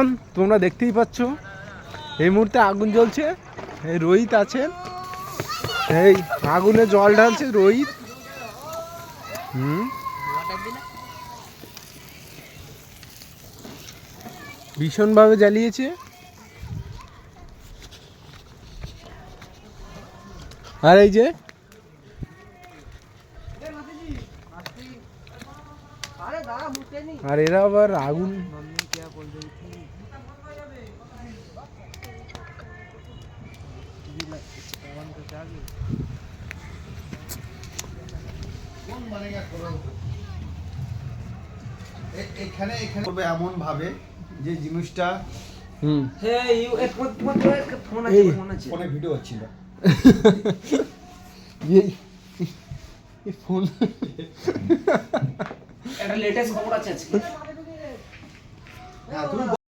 Mission তোমরা দেখতেই পাচ্ছ, এই মুহূর্তে আগুন জ্বলছে। এই রোহিত আছে, এই আগুনে জল ঢালছে রোহিত। ভীষণভাবে জ্বালিয়েছে। আর এই যে আর এরা আবার আগুন এখানে করবে এমন ভাবে যে জিনিসটা ফোনে ভিডিও হচ্ছিল। ফোন একটা লেটেস্ট খবর আছে আজকে। হ্যাঁ তুমি